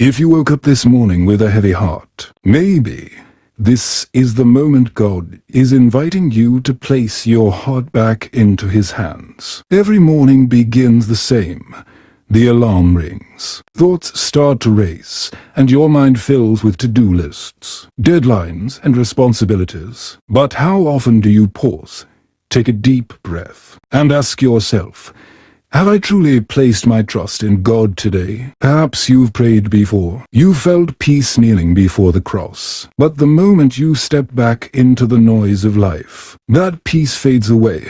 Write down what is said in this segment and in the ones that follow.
If you woke up this morning with a heavy heart, maybe this is the moment God is inviting you to place your heart back into His hands. Every morning begins the same. The alarm rings, thoughts start to race, and your mind fills with to-do lists, deadlines, and responsibilities. But how often do you pause, take a deep breath, and ask yourself, have I truly placed my trust in God today? Perhaps you've prayed before. You felt peace kneeling before the cross. But the moment you step back into the noise of life, that peace fades away,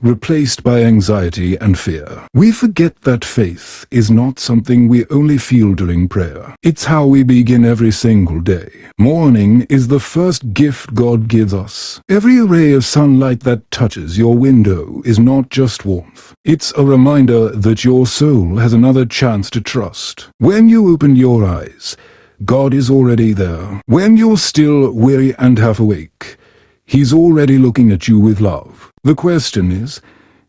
replaced by anxiety and fear. We forget that faith is not something we only feel during prayer. It's how we begin every single day. Morning is the first gift God gives us. Every ray of sunlight that touches your window is not just warmth. It's a reminder that your soul has another chance to trust. When you open your eyes, God is already there. When you're still weary and half awake, He's already looking at you with love. The question is,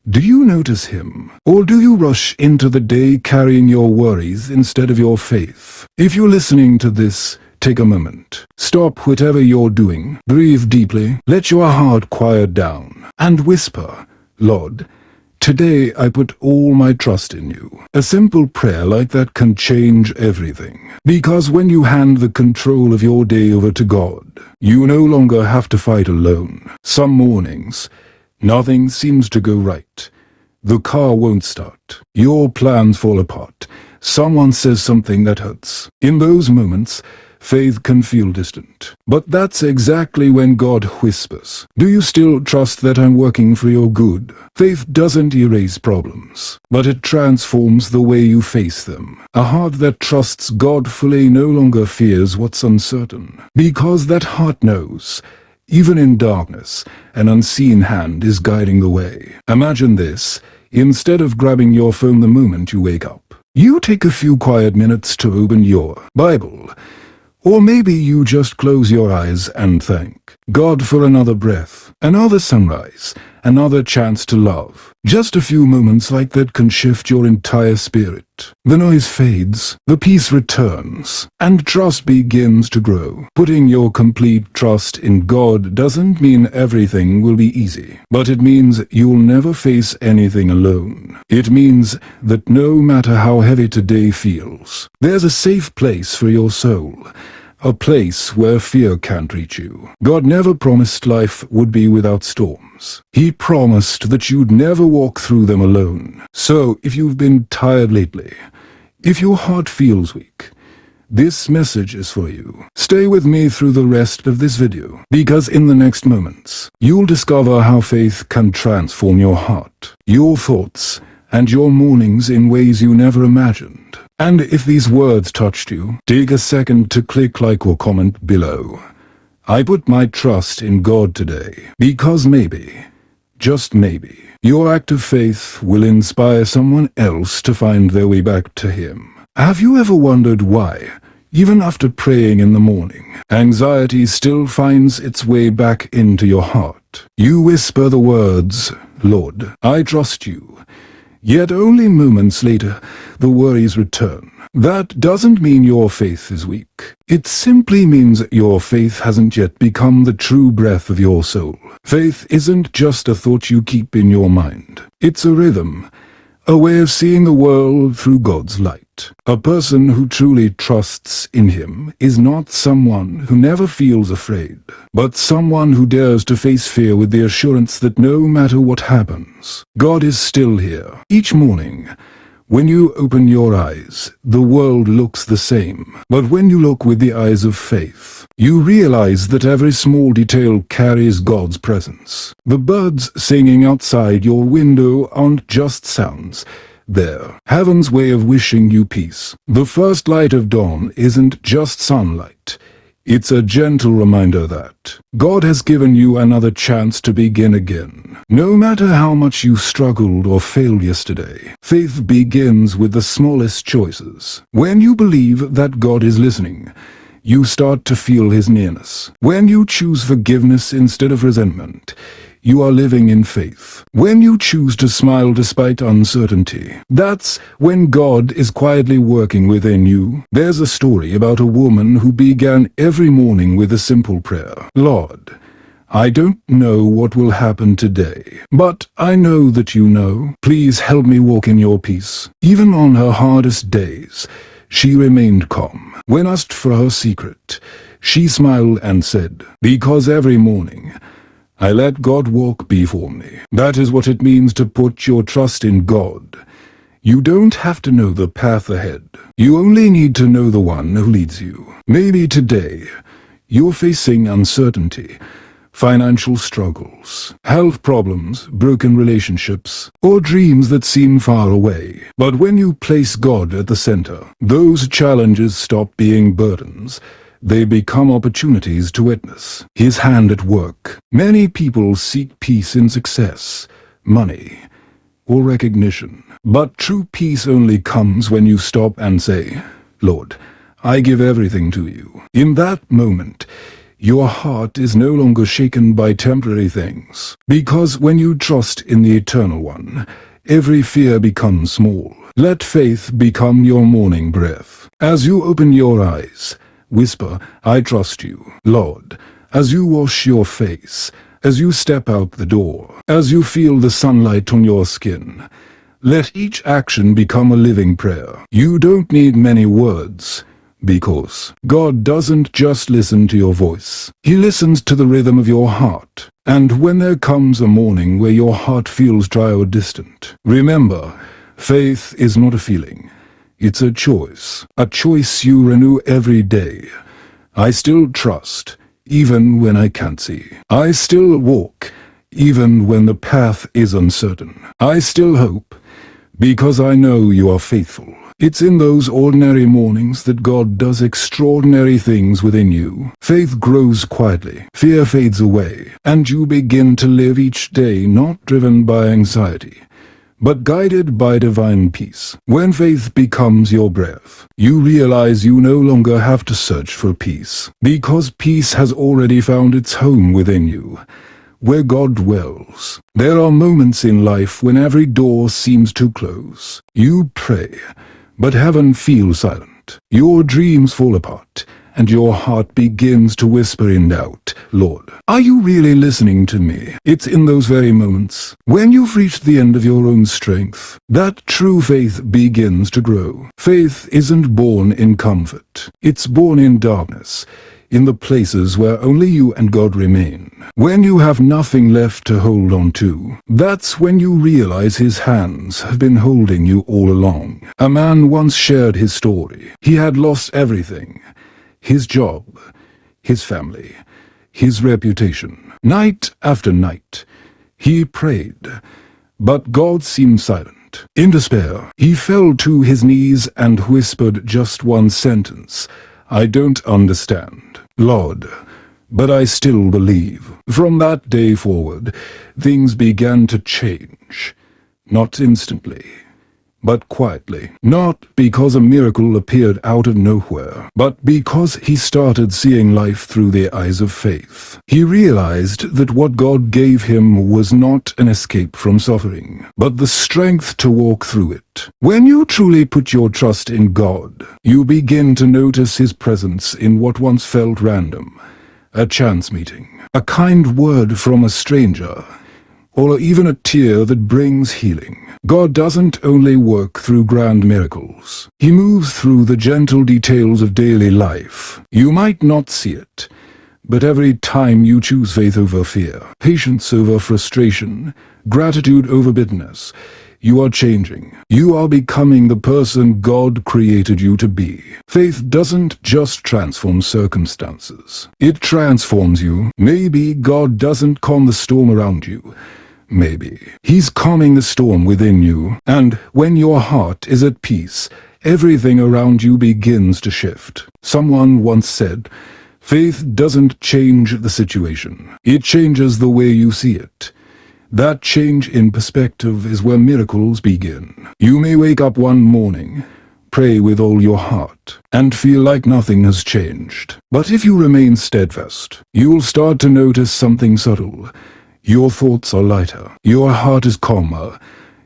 do you notice Him? Or do you rush into the day carrying your worries instead of your faith? If you're listening to this, take a moment. Stop whatever you're doing. Breathe deeply. Let your heart quiet down. And whisper, Lord, today I put all my trust in you. A simple prayer like that can change everything. Because when you hand the control of your day over to God, you no longer have to fight alone. Some mornings, nothing seems to go right. The car won't start. Your plans fall apart. Someone says something that hurts. In those moments, faith can feel distant. But that's exactly when God whispers, do you still trust that I'm working for your good? Faith doesn't erase problems, but it transforms the way you face them. A heart that trusts God fully no longer fears what's uncertain, because that heart knows, even in darkness, an unseen hand is guiding the way. Imagine this. Instead of grabbing your phone the moment you wake up, you take a few quiet minutes to open your Bible. Or maybe you just close your eyes and thank God for another breath, another sunrise, another chance to love. Just a few moments like that can shift your entire spirit. The noise fades, the peace returns, and trust begins to grow. Putting your complete trust in God doesn't mean everything will be easy, but it means you'll never face anything alone. It means that no matter how heavy today feels, there's a safe place for your soul. A place where fear can't reach you. God never promised life would be without storms. He promised that you'd never walk through them alone. So, if you've been tired lately, if your heart feels weak, this message is for you. Stay with me through the rest of this video, because in the next moments, you'll discover how faith can transform your heart, your thoughts, and your mornings in ways you never imagined. And if these words touched you, take a second to click like or comment below. I put my trust in God today, because maybe, just maybe, your act of faith will inspire someone else to find their way back to Him. Have you ever wondered why, even after praying in the morning, anxiety still finds its way back into your heart? You whisper the words, Lord, I trust you. Yet only moments later, the worries return. That doesn't mean your faith is weak. It simply means your faith hasn't yet become the true breath of your soul. Faith isn't just a thought you keep in your mind. It's a rhythm, a way of seeing the world through God's light. A person who truly trusts in Him is not someone who never feels afraid, but someone who dares to face fear with the assurance that no matter what happens, God is still here. Each morning, when you open your eyes, the world looks the same. But when you look with the eyes of faith, you realize that every small detail carries God's presence. The birds singing outside your window aren't just sounds. They're heaven's way of wishing you peace. The first light of dawn isn't just sunlight. It's a gentle reminder that God has given you another chance to begin again. No matter how much you struggled or failed yesterday, faith begins with the smallest choices. When you believe that God is listening, you start to feel His nearness. When you choose forgiveness instead of resentment, you are living in faith. When you choose to smile despite uncertainty, that's when God is quietly working within you. There's a story about a woman who began every morning with a simple prayer. Lord, I don't know what will happen today, but I know that you know. Please help me walk in your peace. Even on her hardest days, she remained calm. When asked for her secret, she smiled and said, "Because every morning I let God walk before me." That is what it means to put your trust in God. You don't have to know the path ahead. You only need to know the one who leads you. Maybe today, you're facing uncertainty, financial struggles, health problems, broken relationships, or dreams that seem far away. But when you place God at the center, those challenges stop being burdens. They become opportunities to witness His hand at work. Many people seek peace in success, money, or recognition. But true peace only comes when you stop and say, "Lord, I give everything to you." In that moment, your heart is no longer shaken by temporary things. Because when you trust in the Eternal One, every fear becomes small. Let faith become your morning breath. As you open your eyes, whisper, "I trust you, Lord." As you wash your face, as you step out the door, as you feel the sunlight on your skin, let each action become a living prayer. You don't need many words, because God doesn't just listen to your voice. He listens to the rhythm of your heart. And when there comes a morning where your heart feels dry or distant, remember, faith is not a feeling. It's a choice you renew every day. I still trust, even when I can't see. I still walk, even when the path is uncertain. I still hope, because I know you are faithful. It's in those ordinary mornings that God does extraordinary things within you. Faith grows quietly, fear fades away, and you begin to live each day not driven by anxiety, but guided by divine peace. When faith becomes your breath, you realize you no longer have to search for peace, because peace has already found its home within you, where God dwells. There are moments in life when every door seems to close. You pray, but heaven feels silent. Your dreams fall apart, and your heart begins to whisper in doubt, "Lord, are you really listening to me?" It's in those very moments, when you've reached the end of your own strength, that true faith begins to grow. Faith isn't born in comfort. It's born in darkness, in the places where only you and God remain. When you have nothing left to hold on to, that's when you realize His hands have been holding you all along. A man once shared his story. He had lost everything: his job, his family, his reputation. Night after night, he prayed, but God seemed silent. In despair, he fell to his knees and whispered just one sentence, "I don't understand, Lord, but I still believe." From that day forward, things began to change. Not instantly, but quietly. Not because a miracle appeared out of nowhere, but because he started seeing life through the eyes of faith. He realized that what God gave him was not an escape from suffering, but the strength to walk through it. When you truly put your trust in God, you begin to notice His presence in what once felt random. A chance meeting, a kind word from a stranger, or even a tear that brings healing. God doesn't only work through grand miracles. He moves through the gentle details of daily life. You might not see it, but every time you choose faith over fear, patience over frustration, gratitude over bitterness, you are changing. You are becoming the person God created you to be. Faith doesn't just transform circumstances. It transforms you. Maybe God doesn't calm the storm around you. Maybe He's calming the storm within you. And when your heart is at peace, everything around you begins to shift. Someone once said, faith doesn't change the situation. It changes the way you see it. That change in perspective is where miracles begin. You may wake up one morning, pray with all your heart, and feel like nothing has changed. But if you remain steadfast, you'll start to notice something subtle. Your thoughts are lighter. Your heart is calmer.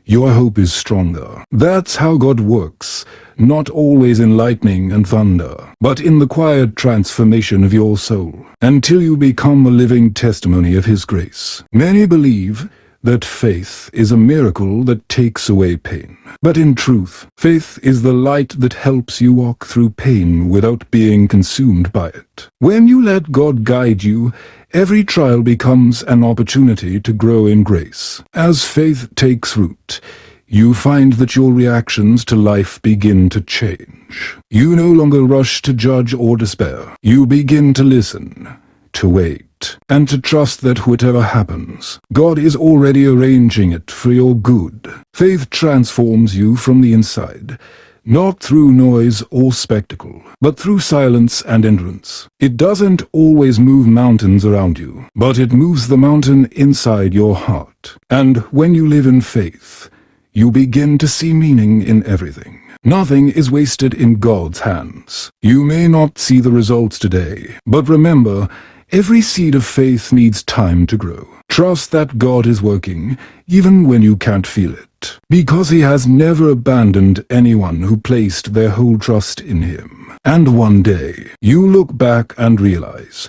Your hope is stronger. That's how God works, not always in lightning and thunder, but in the quiet transformation of your soul, until you become a living testimony of His grace. Many believe that faith is a miracle that takes away pain. But in truth, faith is the light that helps you walk through pain without being consumed by it. When you let God guide you, every trial becomes an opportunity to grow in grace. As faith takes root, you find that your reactions to life begin to change. You no longer rush to judge or despair. You begin to listen, to wait, and to trust that whatever happens, God is already arranging it for your good. Faith transforms you from the inside, not through noise or spectacle, but through silence and endurance. It doesn't always move mountains around you, but it moves the mountain inside your heart. And when you live in faith, you begin to see meaning in everything. Nothing is wasted in God's hands. You may not see the results today, but remember, every seed of faith needs time to grow. Trust that God is working, even when you can't feel it, because He has never abandoned anyone who placed their whole trust in Him. And one day, you look back and realize,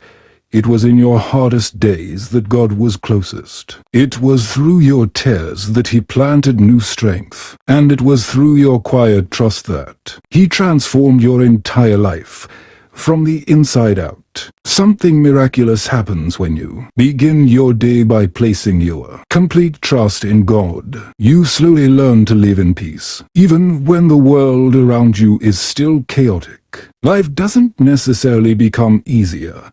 it was in your hardest days that God was closest. It was through your tears that He planted new strength, and it was through your quiet trust that He transformed your entire life, from the inside out. Something miraculous happens when you begin your day by placing your complete trust in God. You slowly learn to live in peace, even when the world around you is still chaotic. Life doesn't necessarily become easier,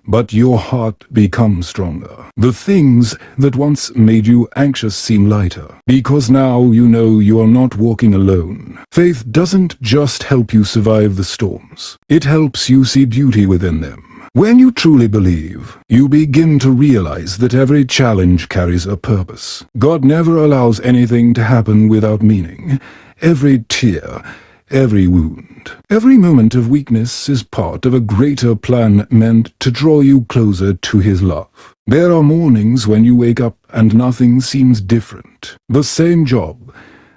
but your heart becomes stronger. The things that once made you anxious seem lighter, because now you know you are not walking alone. Faith doesn't just help you survive the storms. It helps you see beauty within them. When you truly believe, you begin to realize that every challenge carries a purpose. God never allows anything to happen without meaning. Every tear, every wound, every moment of weakness is part of a greater plan meant to draw you closer to His love. There are mornings when you wake up and nothing seems different. The same job,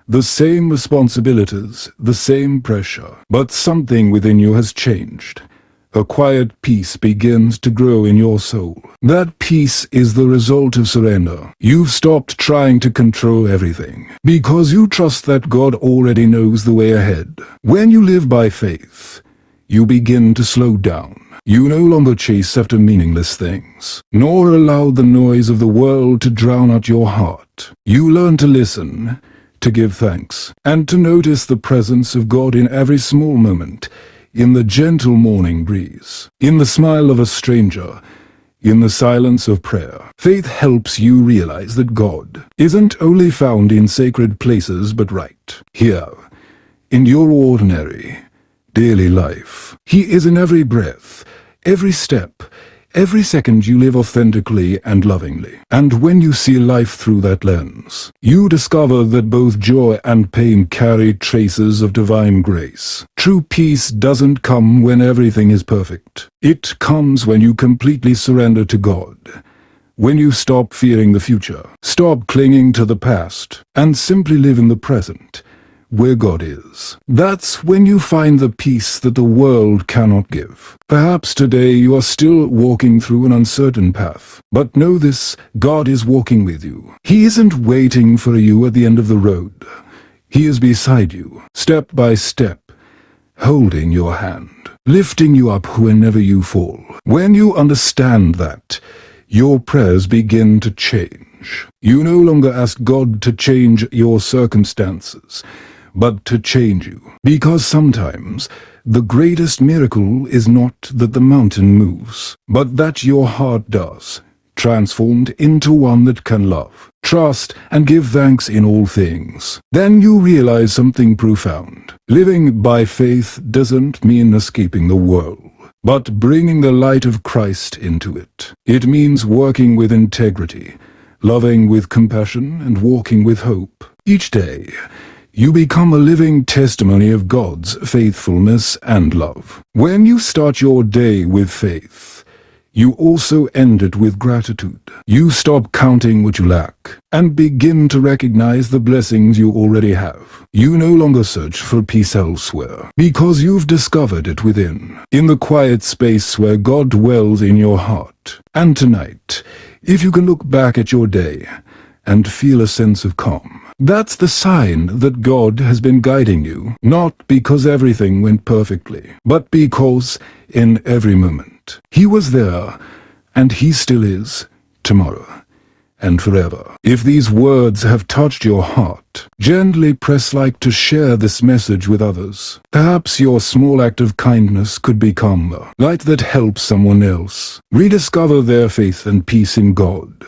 the same responsibilities, the same pressure. But something within you has changed. A quiet peace begins to grow in your soul. That peace is the result of surrender. You've stopped trying to control everything, because you trust that God already knows the way ahead. When you live by faith, you begin to slow down. You no longer chase after meaningless things, nor allow the noise of the world to drown out your heart. You learn to listen, to give thanks, and to notice the presence of God in every small moment. In the gentle morning breeze, in the smile of a stranger, in the silence of prayer. Faith helps you realize that God isn't only found in sacred places but right here, in your ordinary, daily life. He is in every breath, every step, every second you live authentically and lovingly. And when you see life through that lens, you discover that both joy and pain carry traces of divine grace. True peace doesn't come when everything is perfect. It comes when you completely surrender to God. When you stop fearing the future, stop clinging to the past, and simply live in the present, where God is. That's when you find the peace that the world cannot give. Perhaps today you are still walking through an uncertain path, but know this, God is walking with you. He isn't waiting for you at the end of the road. He is beside you, step by step, holding your hand, lifting you up whenever you fall. When you understand that, your prayers begin to change. You no longer ask God to change your circumstances, but to change you. Because sometimes the greatest miracle is not that the mountain moves, but that your heart does, transformed into one that can love, trust, and give thanks in all things. Then you realize something profound. Living by faith doesn't mean escaping the world, but bringing the light of Christ into it. It means working with integrity, loving with compassion, and walking with hope. Each day, you become a living testimony of God's faithfulness and love. When you start your day with faith, you also end it with gratitude. You stop counting what you lack and begin to recognize the blessings you already have. You no longer search for peace elsewhere because you've discovered it within, in the quiet space where God dwells in your heart. And tonight, if you can look back at your day and feel a sense of calm, that's the sign that God has been guiding you, not because everything went perfectly, but because in every moment He was there, and He still is, tomorrow and forever. If these words have touched your heart, gently press like to share this message with others. Perhaps your small act of kindness could become a light that helps someone else rediscover their faith and peace in God.